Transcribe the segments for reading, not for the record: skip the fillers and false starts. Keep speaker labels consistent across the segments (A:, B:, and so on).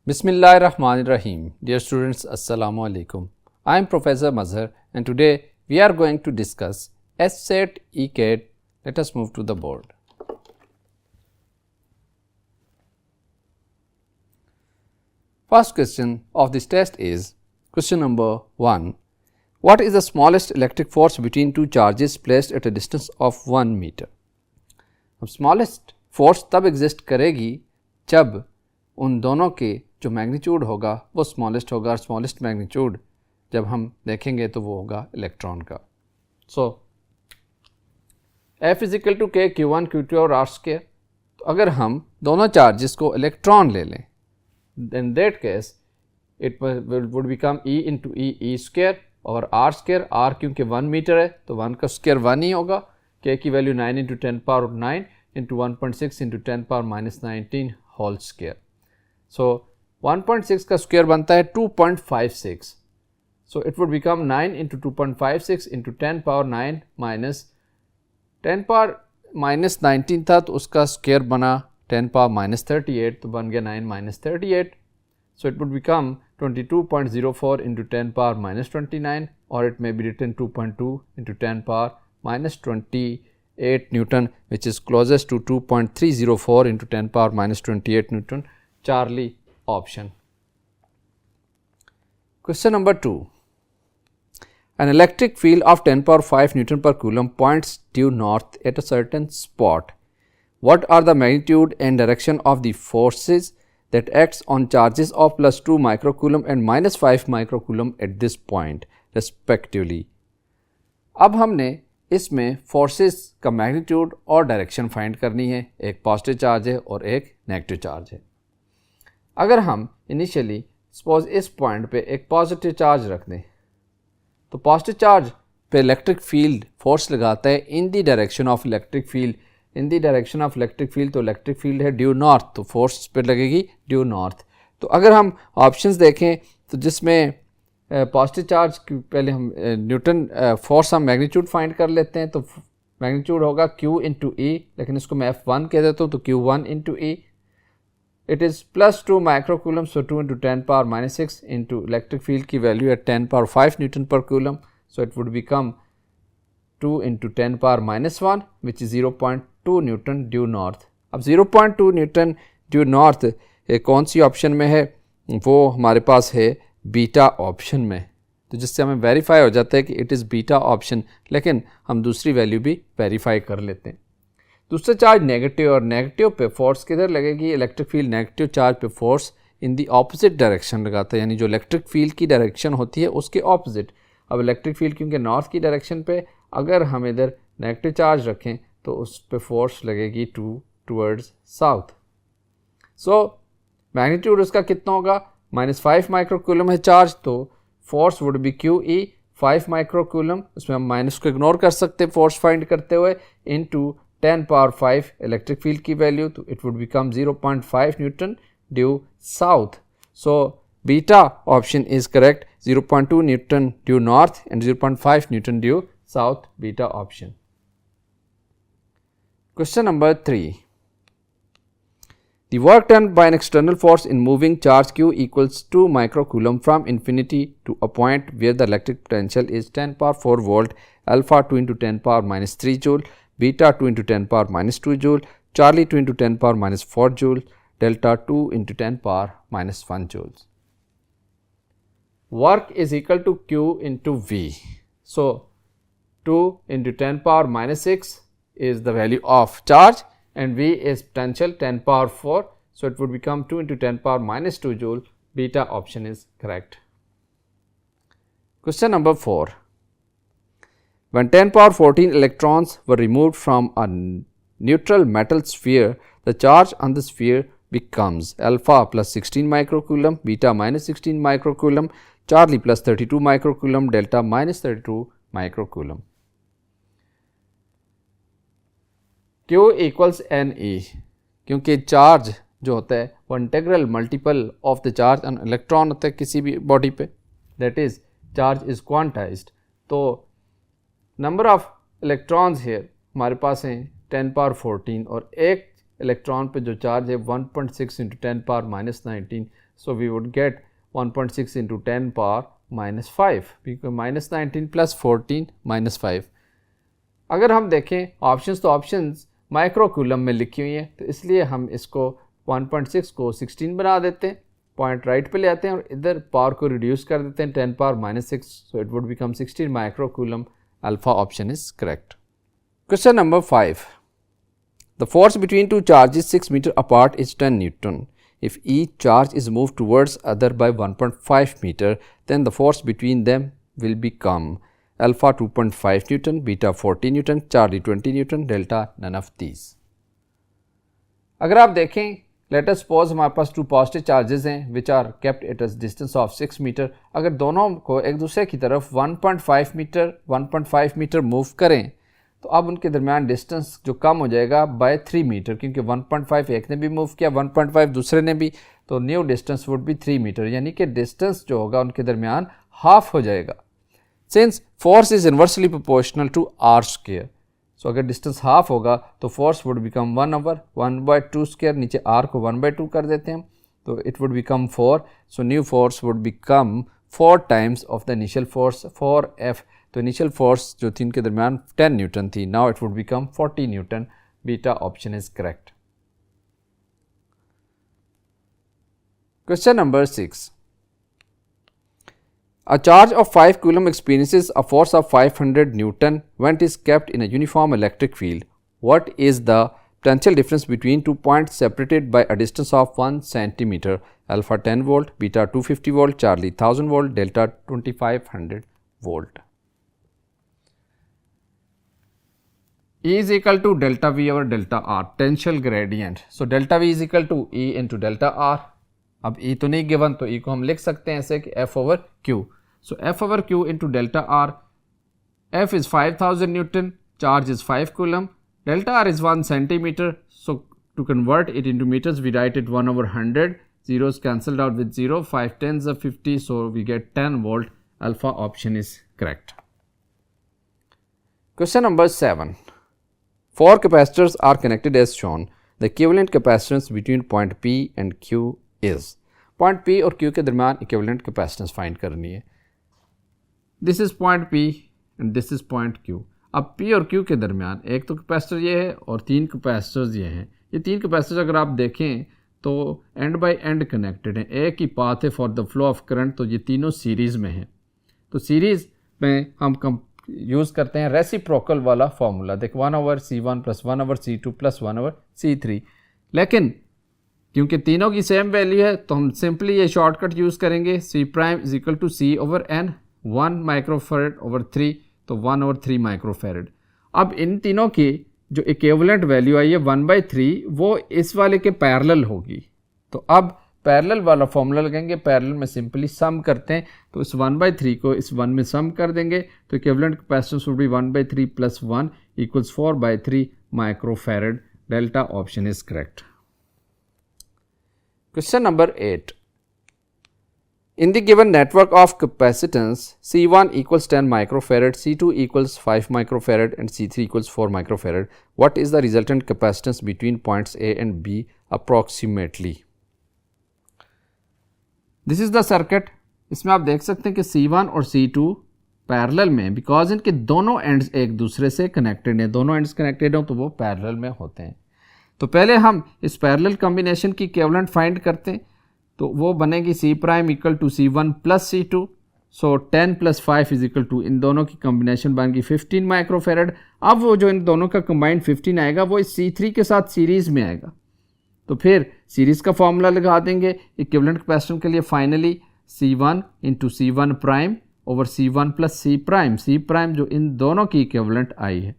A: Bismillahirrahmanirrahim. Dear students, Assalamu alaikum. I am Professor Mazhar and today we are going to discuss SSET ECAT. Let us move to the board. First question of this test is question number 1. What is the smallest electric force between two charges placed at a distance of 1 meter? अब smallest force तब exist करेगी जब उन दोनों के जो magnitude होगा वो स्मॉलेस्ट होगा और स्मॉलेस्ट मैग्नीट्यूड जब हम देखेंगे तो वो होगा इलेक्ट्रॉन का. सो F इजिकल टू के Q1 Q2 और R स्क्वायर. तो अगर हम दोनों चार्जेस को इलेक्ट्रॉन ले लें in that case it would become E into E square और R स्क्वायर. R क्योंकि 1 मीटर है तो 1 का स्क्वायर 1 ही होगा. K की value 9 into 10 power 9 into 1.6 into 10 power minus 19 whole square. So 1.6 का स्क्वायर बनता है 2.56. So it would become 9 into 2.56 into 10 power 9 minus 10 power minus 19 था तो उसका स्क्वायर बना 10 पावर माइनस 38 तो बन गया 9 minus 38. So it would become 22.04 into 10 power minus 29 और it may be written 2.2 into 10 power minus 28 newton which is closest to 2.304 into 10 power minus 28 newton. Charlie option. Question number 2. An electric field of 10 power 5 Newton per Coulomb points due north at a certain spot. What are the magnitude and direction of the forces that acts on charges of plus 2 microcoulomb and minus 5 microcoulomb at this point respectively? अब हमने इसमें forces का magnitude और direction find करनी है. एक positive charge है और एक नेगेटिव चार्ज है. अगर हम इनिशियली सपोज इस पॉइंट पे एक पॉजिटिव चार्ज रख दें तो पॉजिटिव चार्ज पे इलेक्ट्रिक फील्ड फोर्स लगाता है in the direction of electric field. In the direction of electric field तो इलेक्ट्रिक फील्ड है ड्यू नॉर्थ तो फोर्स पे लगेगी ड्यू नॉर्थ. तो अगर हम ऑप्शंस देखें तो जिसमें पॉजिटिव चार्ज पहले हम न्यूटन फोर्स हम मैग्नीट्यूड फाइंड कर लेते हैं तो मैग्नीट्यूड होगा Q इंटू ई लेकिन इसको मैं F1 कह देता हूँ तो Q1 into E. It is plus 2 microcoulomb, so 2 into 10 power minus 6 into electric field की value at 10 power 5 Newton per coulomb. So it would become 2 into 10 power minus 1 which is 0.2 Newton due north. अब 0.2 Newton due north कौन C option में है वो हमारे पास है beta option में. तो जिससे हमें वेरीफाई हो जाता है कि इट इज़ बीटा ऑप्शन लेकिन हम दूसरी वैल्यू भी वेरीफाई कर लेते हैं. दूसरा चार्ज नेगेटिव और नेगेटिव पे फोर्स किधर लगेगी. इलेक्ट्रिक फील्ड नेगेटिव चार्ज पे force in the opposite direction लगाता है यानी जो इलेक्ट्रिक फील्ड की डायरेक्शन होती है उसके ऑपोजिट. अब इलेक्ट्रिक फील्ड क्योंकि नॉर्थ की डायरेक्शन पे अगर हम इधर नेगेटिव चार्ज रखें तो उस पे फोर्स लगेगी टूवर्ड्स साउथ. सो मैग्नीट्यूड उसका कितना होगा -5 माइक्रोकूलम है चार्ज तो force would be QE 5 microcoulomb. उसमें हम माइनस को इग्नोर कर सकते हैं फोर्स फाइंड करते हुए इनटू 10 power 5 इलेक्ट्रिक फील्ड की वैल्यू तो it would become 0.5 Newton due south. So beta option is correct. 0.2 Newton due north and 0.5 Newton due south beta option. Question number 3. The work done by an external force in moving charge Q equals 2 microcoulomb from infinity to a point where the electric potential is 10 power 4 volt, alpha 2 into 10 power minus 3 joule, beta 2 into 10 power minus 2 joule, Charlie 2 into 10 power minus 4 joule, delta 2 into 10 power minus 1 joules. Work is equal to Q into V. So 2 into 10 power minus 6 is the value of charge and V is potential 10 power 4. So it would become 2 into 10 power minus 2 joule. Beta option is correct. Question number 4. When 10 power 14 electrons were removed from a neutral metal sphere, the charge on the sphere becomes alpha plus 16 microcoulomb, beta minus 16 microcoulomb, Charlie plus 32 microcoulomb, delta minus 32 microcoulomb. Q equals NE क्योंकि charge जो होता है वो integral multiple of the charge on electron होता है किसी भी body पे, that is charge is quantized. तो नंबर ऑफ इलेक्ट्रॉन्स हेयर हमारे पास हैं 10 पावर 14 और एक इलेक्ट्रॉन पे जो चार्ज है 1.6 into 10 power minus 19, so we would get 1.6 into 10 power minus 5, because minus 19 plus 14 minus 5। अगर हम देखें ऑप्शंस तो ऑप्शंस माइक्रोकूलम में लिखी हुई हैं, तो इसलिए हम इसको 1.6 को 16 बना देते हैं, पॉइंट राइट पे ले आते हैं और इधर पावर को रिड्यूस कर देते हैं 10 power minus 6, so it would become 16 microcoulomb. Alpha option is correct. Question number 5, the force between two charges 6 metre apart is 10 newton. If each charge is moved towards other by 1.5 meter, then the force between them will become alpha 2.5 Newton, beta 40 Newton, Charlie 20 Newton, delta none of these. अगर आप देखें, let us suppose हमारे पास 2 positive charges हैं which are kept at a distance of 6 metre. अगर दोनों को एक दूसरे की तरफ 1.5 मीटर मूव करें तो अब उनके दरमियान डिस्टेंस जो कम हो जाएगा बाय 3 मीटर, क्योंकि 1.5 एक ने भी मूव किया, 1.5 दूसरे ने भी, तो new distance would be 3 metre, यानी कि डिस्टेंस जो होगा उनके दरमियान हाफ हो जाएगा। Since force is inversely proportional to R square, so अगर डिस्टेंस हाफ होगा तो फोर्स वुड बिकम 1/1/2 स्क्वायर, नीचे आर को 1/2 कर देते हैं तो it would become 4, so new force would become 4 times of the initial force 4F। तो इनिशियल फोर्स जो थी इनके दरमियान 10 न्यूटन थी, now it would become 40 Newton. Beta option is correct. Question number 6, a charge of 5 coulomb experiences a force of 500 Newton when it is kept in a uniform electric field. What is the potential difference between 2 points separated by a distance of 1 centimeter? Alpha 10 volt, beta 250 volt, Charlie 1000 volt, delta 2500 volt. E is equal to delta V over delta R, potential gradient. So delta V is equal to E into delta R. अब E तो नहीं given, तो E को हम लिख सकते हैं ऐसे कि F over Q. So F over Q into delta R. F is 5000 Newton, charge is 5 coulomb, delta R is 1 centimeter. So to convert it into meters, we write it 1 over 100. Zeros cancelled out with 0. 5 tens are 50, so we get 10 volt. Alpha option is correct. Question number 7. 4 capacitors are connected as shown. The equivalent capacitance between point P and Q is. Point P और Q के दरमियान equivalent capacitance find करनी है. This is point P and this is point Q. अब P और Q के दरमियान एक तो कैपेसिटर ये है और 3 कैपेसिटर्स ये हैं। ये 3 कैपेसिटर्स अगर आप देखें तो एंड बाय एंड कनेक्टेड हैं, एक ही पाथ है for the flow of current, तो ये तीनों सीरीज़ में हैं। तो सीरीज़ में हम यूज़ करते हैं रेसिप्रोकल वाला फार्मूला, देख 1/C1 plus 1/C2 plus 1/C3, लेकिन क्योंकि तीनों की सेम वैल्यू है तो हम सिंपली ये शॉर्टकट यूज़ करेंगे, C prime is equal to C/N, 1 microfarad over 3, तो 1/3 माइक्रोफेरेड। अब इन तीनों की जो इक्विवेलेंट वैल्यू आई है 1/3, वो इस वाले के पैरेलल होगी। तो अब पैरेलल वाला फॉर्मूला लगेंगे, पैरेलल में सिंपली सम करते हैं, तो इस 1/3 को इस 1 में सम कर देंगे, तो equivalent capacitance would be 1/3 plus 1 equals 4/3 microfarad. Delta option is correct. Question number 8, in the given network of capacitance C1 equals 10 microfarad, C2 equals 5 microfarad and C3 equals 4 microfarad, what is the resultant capacitance between points A and B approximately? This is the circuit. इसमें आप देख सकते हैं कि C1 और C2 parallel में, because इनके दोनों एंड्स एक दूसरे से कनेक्टेड हैं, दोनों एंड्स कनेक्टेड हों तो वो पैरेलल में होते हैं। तो पहले हम इस पैरेलल कॉम्बिनेशन की इक्विवेलेंट फाइंड करते हैं, तो वो बनेगी C prime equal to C1 plus C2, so 10 plus 5 is equal to, इन दोनों की कॉम्बिनेशन बनेगी 15 माइक्रोफेरेड। अब वो जो इन दोनों का कंबाइंड 15 आएगा वो इस C3 के साथ सीरीज़ में आएगा, तो फिर सीरीज़ का फॉर्मूला लगा देंगे इक्विवेलेंट कैपेसिटेंस के लिए, finally C1 into C1 prime over C1 plus C prime जो इन दोनों की इक्विवेलेंट आई है,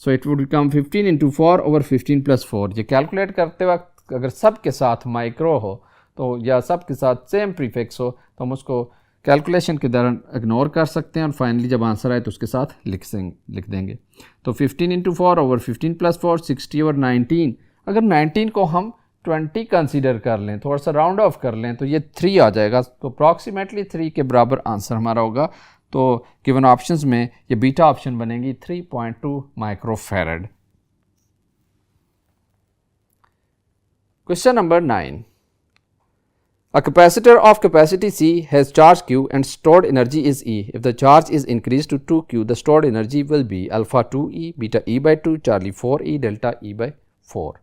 A: सो it would become 15 into 4 over 15 plus 4। ये कैलकुलेट करते वक्त अगर सब के साथ माइक्रो हो तो या सब के साथ सेम प्रीफिक्स हो तो हम उसको कैलकुलेशन के दौरान इग्नोर कर सकते हैं और फाइनली जब आंसर आए तो उसके साथ लिख देंगे। तो 15 इंटू 4 ओवर 15 प्लस 4 60 ओवर 19, अगर 19 को हम 20 कंसीडर कर लें, थोड़ा सा राउंड ऑफ कर लें, तो ये 3 आ जाएगा, तो अप्रॉक्सीमेटली 3 के बराबर आंसर हमारा होगा। तो गिवन ऑप्शंस में ये बीटा ऑप्शन बनेगी 3.2 microfarad. Question number 9. A capacitor of capacity C has charge Q and stored energy is E. If the charge is increased to 2Q, the stored energy will be alpha 2E, beta E by 2, Charlie 4E, delta E by 4.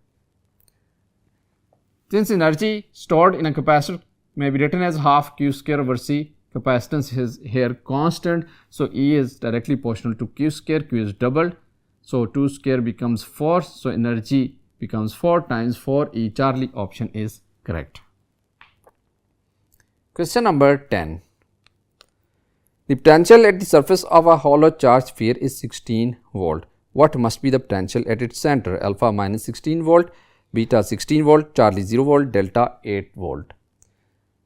A: Since energy stored in a capacitor may be written as half Q square over C, capacitance is here constant, so E is directly proportional to Q square, Q is doubled, so 2 square becomes 4, so energy becomes 4 times 4E. Charlie option is correct. Question number 10. The potential at the surface of a hollow charged sphere is 16 volt. What must be the potential at its center? Alpha minus 16 volt, beta 16 volt, Charlie 0 volt, delta 8 volt.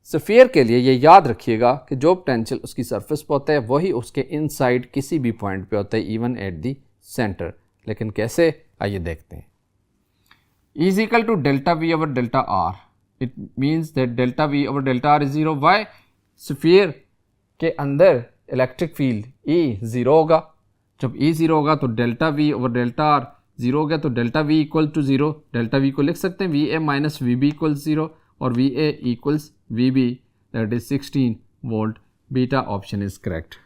A: Sphere के लिए ये याद रखिएगा कि जो potential उसकी surface पर होता है वही उसके इनसाइड किसी भी पॉइंट पे होता है, इवन एट दी सेंटर. लेकिन कैसे, आइए देखते हैं. E is equal to delta V over delta R. It means that delta V over delta R is 0. Why? Sphere के अंदर इलेक्ट्रिक फील्ड E 0 होगा. जब E 0 होगा तो delta V over delta R 0 हो गया, तो delta V equal to 0. Delta V को लिख सकते हैं VA माइनस VB इक्वल्स 0 और VA equals VB, that is 16 volt. Beta option is correct.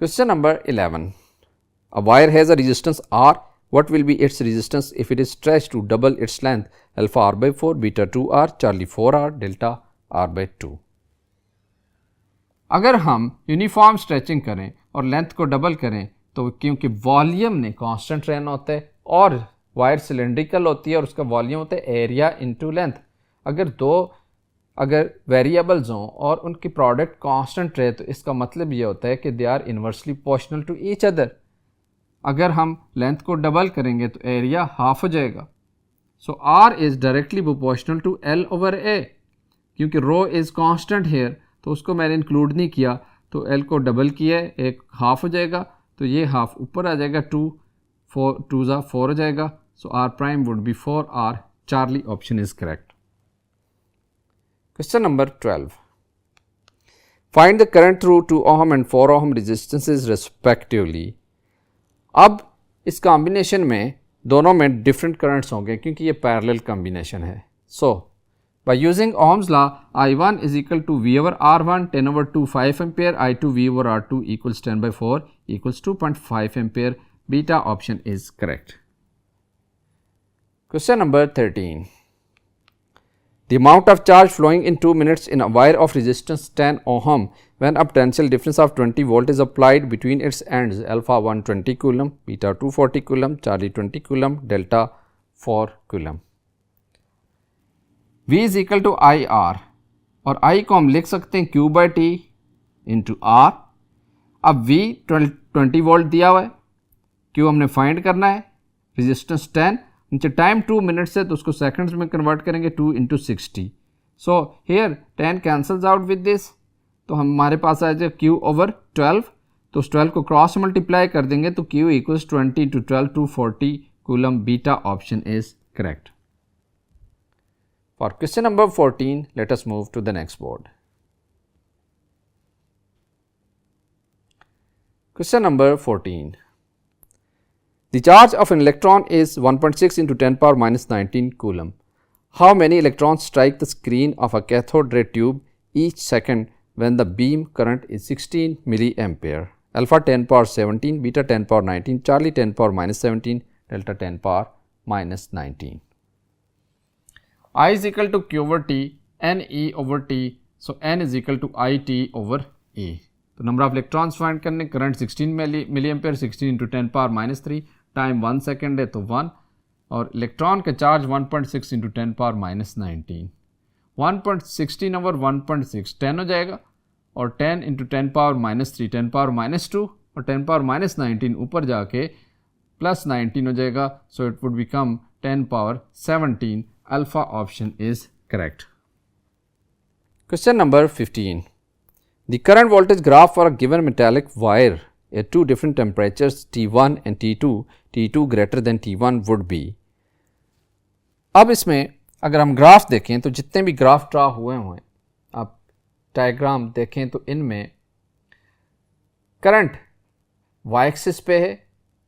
A: Question number 11. A wire has a resistance R. What will be its resistance if it is stretched to double its length? Alpha R by 4, beta 2R, Charlie 4R, delta R by 2. अगर हम uniform stretching करें और length को double करें तो क्योंकि volume ने constant रहना होता है और वायर सिलेंड्रिकल होती है और उसका वॉल्यूम होता है एरिया इनटू लेंथ. अगर वेरिएबल्स हों और उनकी प्रोडक्ट कांस्टेंट रहे तो इसका मतलब ये होता है कि they are inversely proportional to each other. अगर हम लेंथ को डबल करेंगे तो एरिया हाफ हो जाएगा. So R is directly proportional to L over A. क्योंकि रो इज़ कांस्टेंट हेयर तो उसको मैंने इंक्लूड नहीं किया, तो एल को डबल किया है, एक हाफ हो जाएगा, तो ये हाफ ऊपर आ जाएगा, 2 ज़ा 4 हो जाएगा. So R prime would be 4R. Charlie option is correct. Question number 12. Find the current through 2 ohm and 4 ohm resistances respectively. अब इस कॉम्बिनेशन में दोनों में डिफरेंट करंट्स होंगे क्योंकि ये पैरेलल कॉम्बिनेशन है. So by using Ohm's law I1 is equal to V over R1 10 over 2 5 ampere, I2 V over R2 equals 10 by 4 equals 2.5 ampere. Beta option is correct. Question number 13. The amount of charge flowing in 2 minutes in a wire of resistance 10 ohm when a potential difference of 20 volt is applied between its ends, alpha 120 coulomb, beta 240 coulomb, Charlie 20 coulomb, delta 4 coulomb. V is equal to IR और I को हम लिख सकते हैं Q by T into R. अब V 20 volt दिया हुआ है, Q हमने फाइंड करना है, रेजिस्टेंस 10, नीचे टाइम 2 मिनट्स है तो उसको सेकंड्स में कन्वर्ट करेंगे 2 into 60. So here 10 cancels out with this, तो हमारे पास आ जाए Q over 12, तो उस 12 को क्रॉस मल्टीप्लाई कर देंगे तो Q equals 20 into 12 240 coulomb. Beta option is correct. For question number 14, let us move to the next board. Question number 14. The charge of an electron is 1.6 into 10 power minus 19 coulomb. How many electrons strike the screen of a cathode ray tube each second when the beam current is 16 milliampere? Alpha 10 power 17, beta 10 power 19, Charlie 10 power minus 17, delta 10 power minus 19. I is equal to Q over T, N E over T, so N is equal to IT over E. तो number of electrons find करने, current 16 milliampere, 16 into 10 power minus 3, time 1 second है तो 1, और electron का charge 1.6 into 10 power minus 19. 1.16 over 1.6 10 हो जाएगा, और 10 into 10 power minus 3 10 power minus 2 और 10 power minus 19 ऊपर जाके plus 19 हो जाएगा, so it would become 10 power 17. Alpha option is correct. Question number 15. The current voltage graph for a given metallic wire at two different temperatures T1 and T2 greater than T1 would be. अब इसमें अगर हम graph देखें तो जितने भी graph draw हुए हुए, आप डायग्राम देखें तो इनमें करंट y एक्सिस पे है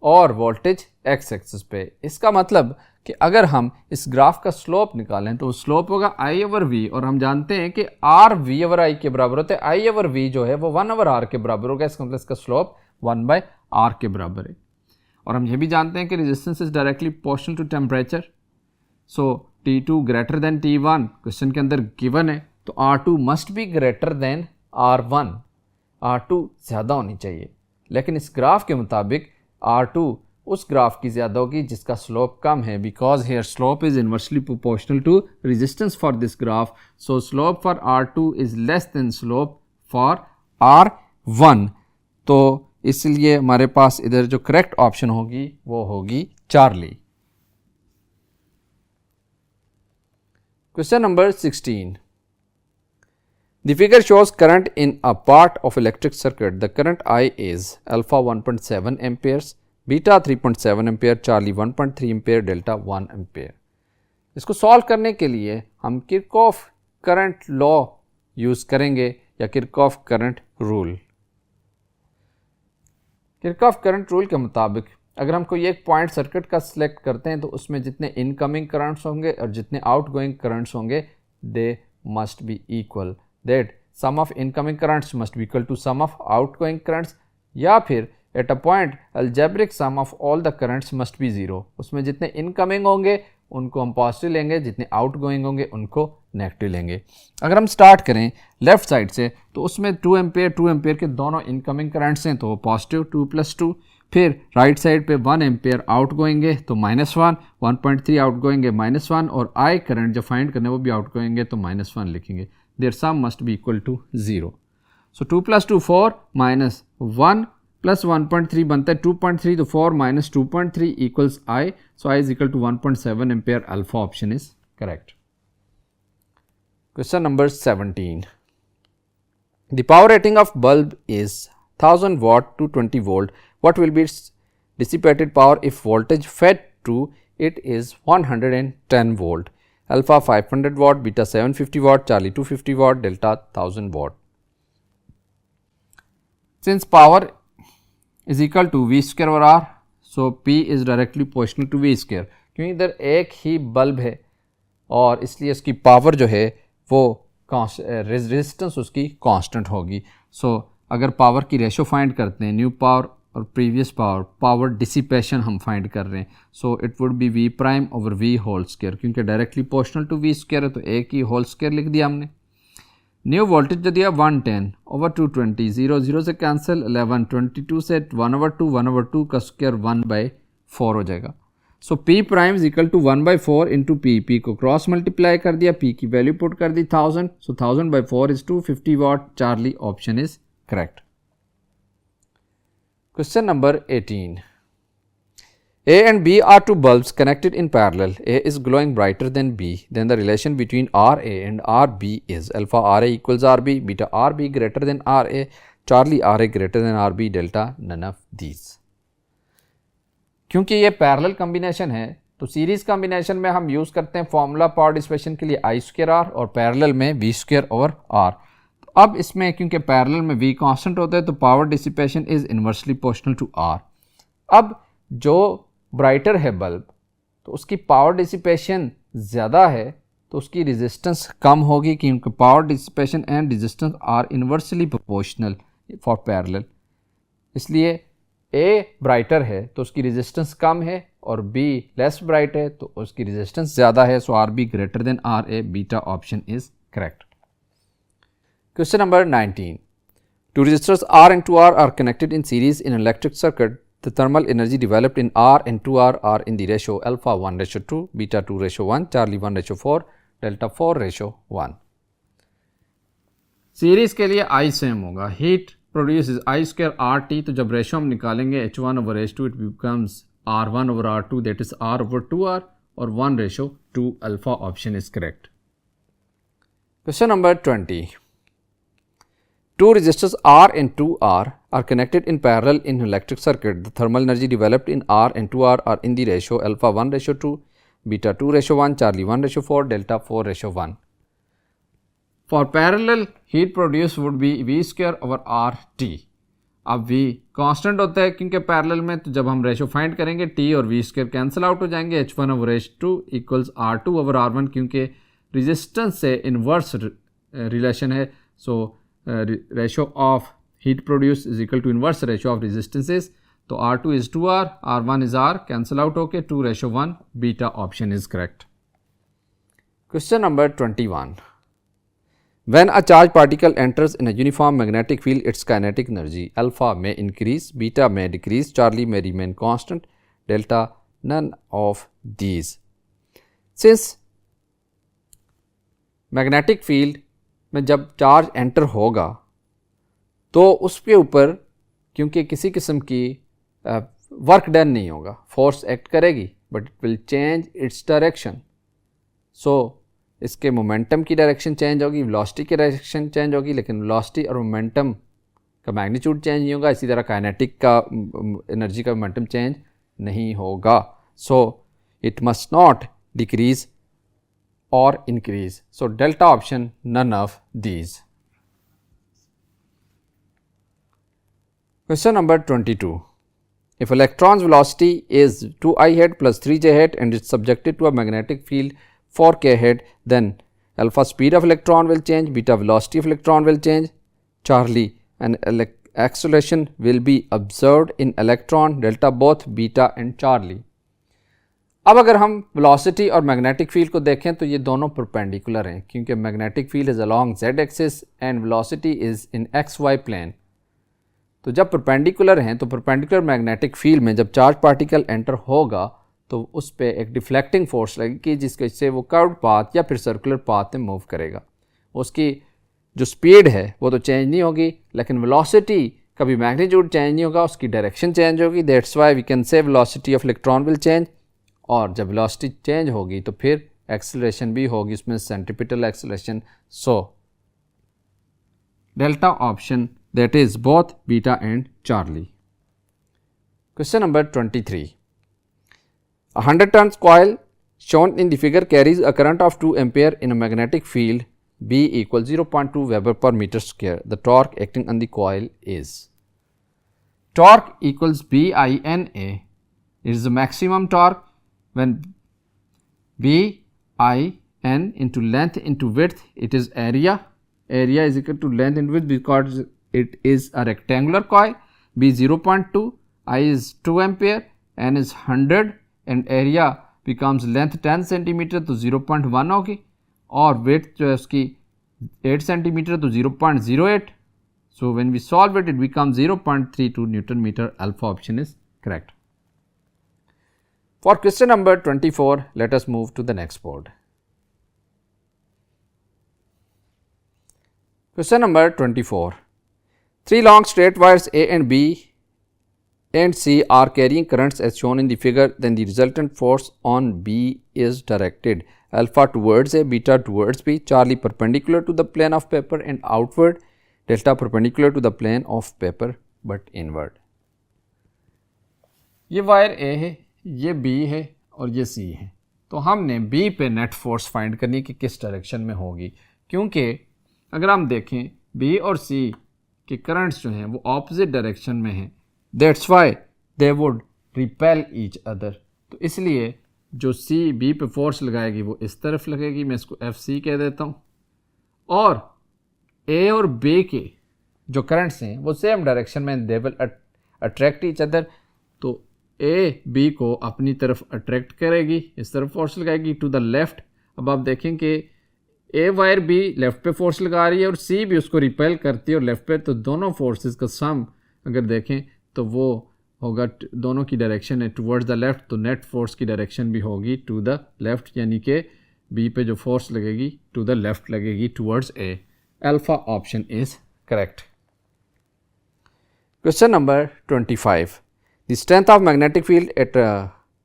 A: और वोल्टेज x एक्सिस पे है. इसका मतलब कि अगर हम इस ग्राफ का स्लोप निकालें तो स्लोप होगा आई ओवर वी, और हम जानते हैं कि आर वी ओवर आई के बराबर होता है, आई ओवर वी जो है वो 1 ओवर आर के बराबर होगा, इसका मतलब इसका स्लोप 1 बाय आर के बराबर है। और हम ये भी जानते हैं कि resistance is directly proportional to temperature, so T2 greater than T1 question के अंदर गिवन है, तो R2 must be greater than R1, R2 ज़्यादा होनी चाहिए। लेकिन इस ग्राफ के मुताबिक R2 उस ग्राफ की ज़्यादा होगी जिसका स्लोप कम है, because here slope is inversely proportional to resistance for this graph, so slope for R2 is less than slope for R1। तो इसलिए हमारे पास इधर जो करेक्ट ऑप्शन होगी वो होगी Charlie. Question number 16. The figure shows current in a part of electric circuit. The current I is alpha 1.7 amperes, beta 3.7 ampere, charlie 1.3 ampere, delta 1 ampere. इसको solve करने के लिए हम किरचॉफ करंट लॉ यूज़ करेंगे या Kirchhoff current rule. Kirchhoff current rule के मुताबिक अगर हम कोई एक पॉइंट सर्किट का सिलेक्ट करते हैं तो उसमें जितने इनकमिंग करंट्स होंगे और जितने आउटगोइंग करंट्स होंगे they must be equal, that sum of incoming currents must be equal to sum of outgoing currents, या फिर at a point algebraic sum of all the currents must be zero. उसमें जितने incoming होंगे उनको हम positive लेंगे, जितने outgoing होंगे उनको नेगेटिव लेंगे। अगर हम स्टार्ट करें लेफ्ट साइड से तो उसमें 2 एम्पेयर के दोनों इनकमिंग करंट्स हैं तो वो पॉजिटिव 2 + 2, फिर राइट साइड पे 1 एम्पेयर आउट गोइंग है तो -1, 1.3 आउट गोइंग है -1, और आई करंट जो फाइंड करने वो भी आउट गोइंग है तो -1 लिखेंगे। Their sum must be equal to 0। So 2 + 2 4 -1 + 1.3 बनता है 2.3, तो 4 - 2.3 equals I, so I is equal to 1.7 ampere. Alpha option is correct. Question number 17. The power rating of bulb is 1000 watt to 20 volt. What will be its dissipated power if voltage fed to it is 110 volt? Alpha 500 watt, beta 750 watt, charlie 250 watt, delta 1000 watt. Since power is equal to V square over R, so P is directly proportional to V square. क्योंकि इधर एक ही bulb है और इसलिए इसकी power जो है वो रेजिस्टेंस उसकी कांस्टेंट होगी। सो अगर पावर की रेशो फाइंड करते हैं, न्यू पावर और प्रीवियस पावर, पावर डिसिपेशन हम फाइंड कर रहे हैं, so it would be V prime over V whole square, क्योंकि directly proportional to V square है तो एक ही होल स्क्वायर लिख दिया हमने। न्यू वोल्टेज जो दिया 110 ओवर 220, 0 0 से कैंसिल, 11 22 से 1/2 का स्क्वायर 1/4 हो जाएगा। So P prime is equal to 1/4 into P को क्रॉस मल्टीप्लाई कर दिया, P की वैल्यू पुट कर दी 1000, so 1000/4 is 250 watt. Charlie option is correct. Question number 18. A and B are two bulbs connected in parallel. A is glowing brighter than B. Then the relation between RA and RB is alpha RA equals RB, beta RB greater than RA, Charlie RA greater than RB, delta none of these. क्योंकि ये parallel combination है तो series combination में हम use करते हैं formula power dissipation के लिए I²R और पैरेलल में V²/R। अब इसमें क्योंकि पैरेलल में V कांस्टेंट होता है तो power dissipation is inversely proportional to R। अब जो ब्राइटर है बल्ब तो उसकी पावर डिसिपेशन ज़्यादा है तो उसकी रेजिस्टेंस कम होगी, क्योंकि power dissipation and resistance R inversely proportional for parallel. इसलिए A ब्राइटर है तो उसकी रेजिस्टेंस कम है और B लेस ब्राइट है तो उसकी रेजिस्टेंस ज़्यादा है, सो RB greater than RA, beta option is correct. Question number 19. Two resistors R and 2R are connected in series in an electric circuit. The thermal energy developed in R and 2R are in the ratio alpha 1:2, beta 2:1, Charlie 1:4, delta 4:1. Series के लिए I same होगा, heat produce I² RT, तो जब ratio हम निकालेंगे H1/H2 it becomes R1/R2 that is R/2R और 1:2 alpha option is correct. Question number 20. Two resistors R and 2R are connected in parallel in electric circuit. The thermal energy developed in R and 2R are in the ratio alpha 1:2, beta 2:1, Charlie 1:4, delta 4:1. For parallel, heat produced would be V² over RT. अब v constant होता है क्योंकि parallel में, तो जब हम ratio find करेंगे t और v स्क्वायर कैंसिल आउट हो जाएंगे, h1 over h2 equals r2 over r1 क्योंकि रेजिस्टेंस से इन्वर्स रिलेशन है। So ratio of heat produce is equal to inverse ratio of resistances, तो r2 is 2r, r1 is r, cancel out होके 2:1, beta option is correct. Question number 21, when a charged particle enters in a uniform magnetic field, its kinetic energy alpha may increase, beta may decrease, Charlie may remain constant, delta none of these. Since magnetic field में जब charge enter होगा तो उसके ऊपर क्योंकि किसी किस्म की वर्क डन नहीं होगा, फोर्स एक्ट करेगी but it will change its direction. So इसके मोमेंटम की डायरेक्शन चेंज होगी, वेलोसिटी की डायरेक्शन चेंज होगी, लेकिन वेलोसिटी और मोमेंटम का मैग्नीट्यूड चेंज नहीं होगा। इसी तरह काइनेटिक का एनर्जी का मोमेंटम चेंज नहीं होगा। So it must not decrease और increase. So delta option none of these. Question number 22, if electron's velocity is 2I head plus 3J head and it's subjected to a magnetic field 4K head, then alpha speed of electron will change, beta velocity of electron will change, Charlie and acceleration will be observed in electron, delta both beta and Charlie. अब अगर हम velocity और magnetic field को देखें तो ये दोनों perpendicular हैं क्योंकि magnetic field is along z axis and velocity is in xy plane। तो जब परपेंडिकुलर हैं तो परपेंडिकुलर मैग्नेटिक फील्ड में जब चार्ज पार्टिकल एंटर होगा तो उस पर एक डिफ्लेक्टिंग फोर्स लगेगी जिसके से वो कर्व्ड पाथ या फिर सर्कुलर पाथ में मूव करेगा। उसकी जो स्पीड है वो तो चेंज नहीं होगी, लेकिन वेलोसिटी का भी मैग्नीट्यूड चेंज नहीं होगा, उसकी डायरेक्शन चेंज होगी। That's why we can say velocity of electron will change, और जब वेलोसिटी चेंज होगी तो फिर एक्सेलरेशन भी होगी, उसमें centripetal acceleration. So delta option, that is both beta and Charlie. Question number 23. A 100 turns coil shown in the figure carries a current of 2 ampere in a magnetic field B equals 0.2 Weber per meter square. The torque acting on the coil is. Torque equals BINA. It is the maximum torque when BIN into length into width. It is area. Area is equal to length into width because it is a rectangular coil. B 0.2, I is 2 ampere, N is 100 and area becomes length 10 centimeter तो 0.1 होगी, और width जो है उसकी 8 centimeter तो 0.08. So when we solve it, it becomes 0.32 Newton meter. Alpha option is correct. For question number 24, let us move to the next board. Question number 24. Three long straight wires A and B and C are carrying currents as shown in the figure. Then the resultant force on B is directed alpha towards A, beta towards B, Charlie perpendicular to the plane of paper and outward, delta perpendicular to the plane of paper but inward. ये wire A है, ये B है और ये C है। तो हमने B पे नेट फोर्स फाइंड करनी कि किस डायरेक्शन में होगी, क्योंकि अगर हम देखें B और C कि करंट्स जो हैं वो ऑपोजिट डायरेक्शन में हैं, that's why they would repel each other. तो इसलिए जो सी बी पे फोर्स लगाएगी वो इस तरफ लगेगी, मैं इसको एफ सी कह देता हूँ, और ए और बी के जो करंट्स हैं वो सेम डायरेक्शन में, they will attract each other. तो ए बी को अपनी तरफ अट्रैक्ट करेगी, इस तरफ फोर्स लगाएगी टू द लेफ्ट। अब आप देखें कि ए वायर भी लेफ़्ट पे फोर्स लगा रही है और सी भी उसको रिपेल करती है और लेफ़्ट पे, तो दोनों फोर्सेस का सम अगर देखें तो वो होगा, दोनों की डायरेक्शन है टुवर्ड्स द लेफ़्ट, तो नेट फोर्स की डायरेक्शन भी होगी टू द लेफ़्ट, यानी कि बी पे जो फोर्स लगेगी टू द लेफ़्ट लगेगी towards a. Alpha option is correct. Question number 25. The strength of magnetic field at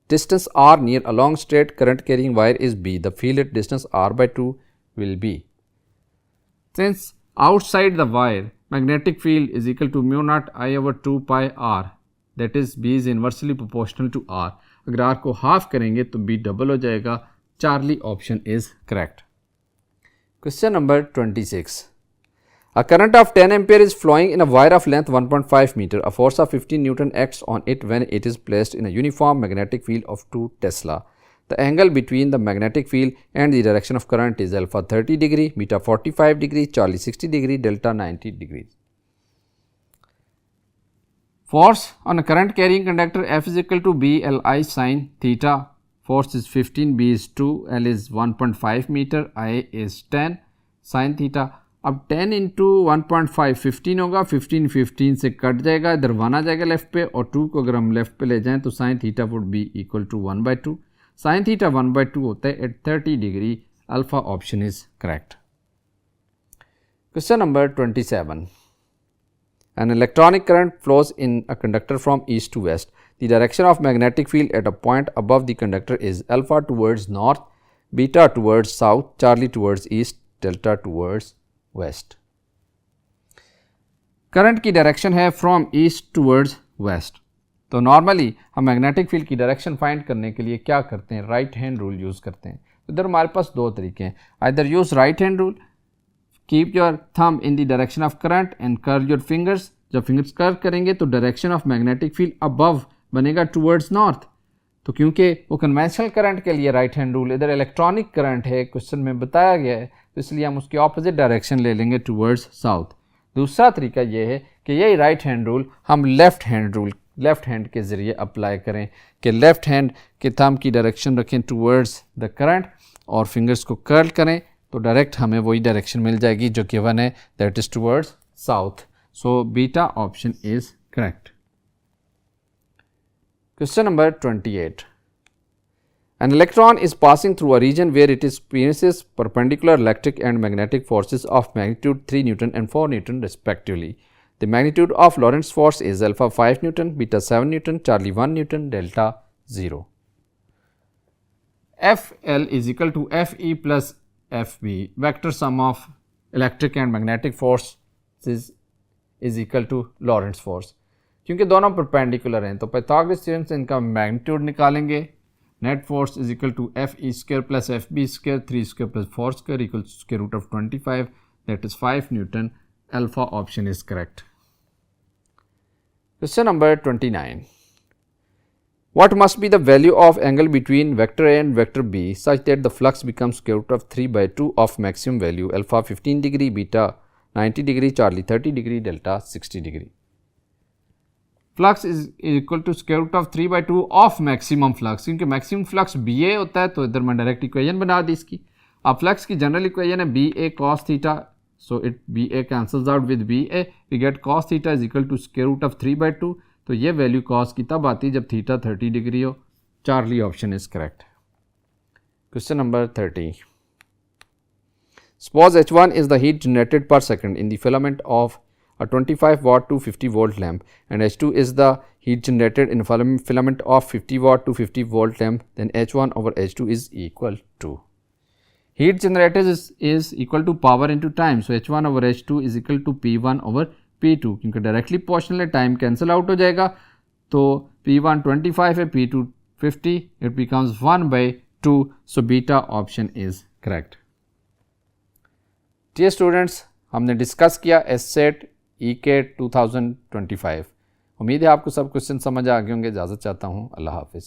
A: distance r near a long straight current carrying wire is B. The field at distance r by 2 will be. Since outside the wire magnetic field is equal to mu naught I over 2 pi r, that is B is inversely proportional to r. अगर r को half करेंगे तो B double हो जाएगा। Charlie option is correct. Question number 26. A current of 10 ampere is flowing in a wire of length 1.5 meter. A force of 15 Newton acts on it when it is placed in a uniform magnetic field of 2 Tesla. The angle between the magnetic field and the direction of current is alpha 30 degree, beta 45 degree, Charlie 60 degree, delta 90 degrees. Force on a current carrying conductor F is equal to B L I sin theta. Force is 15, B is 2, L is 1.5 meter, I is 10 sin theta. अब 10 into 1.5 15 होगा, 15 से cut जाएगा, इधर 1 आ जाएगा left पे, और 2 को अगर हम लेफ्ट पे ले जाएं तो sine theta would be equal to 1/2. Sine theta 1/2 होता है at 30 degree. Alpha option is correct. Question number 27. An electronic current flows in a conductor from east to west. The direction of magnetic field at a point above the conductor is alpha towards north, beta towards south, Charlie towards east, delta towards west. Current की direction है from east towards waste. तो normally हम magnetic field की direction find करने के लिए क्या करते हैं, राइट हैंड रूल यूज़ करते हैं. तो इधर हमारे पास दो तरीके हैं, either use right hand rule, keep your thumb in the direction of current and curve your fingers. जब फिंगर्स कर्व करेंगे तो direction of magnetic field above बनेगा टूवर्ड्स नॉर्थ. तो क्योंकि वो कन्वेंशनल करंट के लिए राइट हैंड रूल, इधर इलेक्ट्रॉनिक करंट है, क्वेश्चन में बताया गया है, तो इसलिए हम उसकी ऑपोजिट डायरेक्शन ले लेंगे टूवर्ड्स साउथ. दूसरा तरीका ये है कि यही राइट हैंड रूल हम लेफ्ट हैंड के ज़रिए अप्लाई करें कि लेफ्ट हैंड के थंब की डायरेक्शन रखें टूवर्ड्स द करंट और फिंगर्स को कर्ल करें तो डायरेक्ट हमें वही डायरेक्शन मिल जाएगी जो गिवन है, that is towards south. So beta option is correct. Question number 28. An electron is passing through a region where it experiences perpendicular electric and magnetic forces of magnitude 3 Newton and 4 Newton respectively. The magnitude of Lorentz force is alpha 5 Newton, beta 7 Newton, Charlie 1 Newton, delta 0. FL is equal to FE plus FB. Vector sum of electric and magnetic forces is equal to Lorentz force. क्योंकि दोनों perpendicular हैं तो Pythagoras theorem से इनका magnitude निकालेंगे. Net force is equal to F E square plus F B square 3 square plus 4 square equal to square root of 25, that is 5 newton. Alpha option is correct. Question number 29. What must be the value of angle between vector A and vector B such that the flux becomes square root of 3/2 of maximum value, alpha 15 degree, beta 90 degree, Charlie 30 degree, delta 60 degree. Flux is equal to square root of 3/2 of maximum flux, क्योंकि maximum flux B A होता है तो इधर मैं direct equation बना दी इसकी. अब flux की जनरल इक्वेशन है B A cos theta, so it B A cancels out with B A, we get cos theta is equal to square root of 3/2. तो ये वैल्यू कॉस की तब आती है जब थीटा 30 डिग्री हो. Charlie option is correct. Question number 30. Suppose H1 is the heat generated per second in the filament of a 25 watt to 50 volt lamp and H2 is the heat generated in filament of 50 watt to 50 volt lamp, then H1 over H2 is equal to. Heat generated is equal to power into time, so H1 over H2 is equal to P1 over P2. क्योंकि directly proportional है, time cancel out हो जाएगा, तो P1 25 है, P2 50, it becomes 1/2, so beta option is correct. Dear students, हमने discuss किया एससेट EK 2025. उम्मीद है आपको सब क्वेश्चन समझ आ गए होंगे. इजाज़त चाहता हूँ. अल्लाह हाफिज़.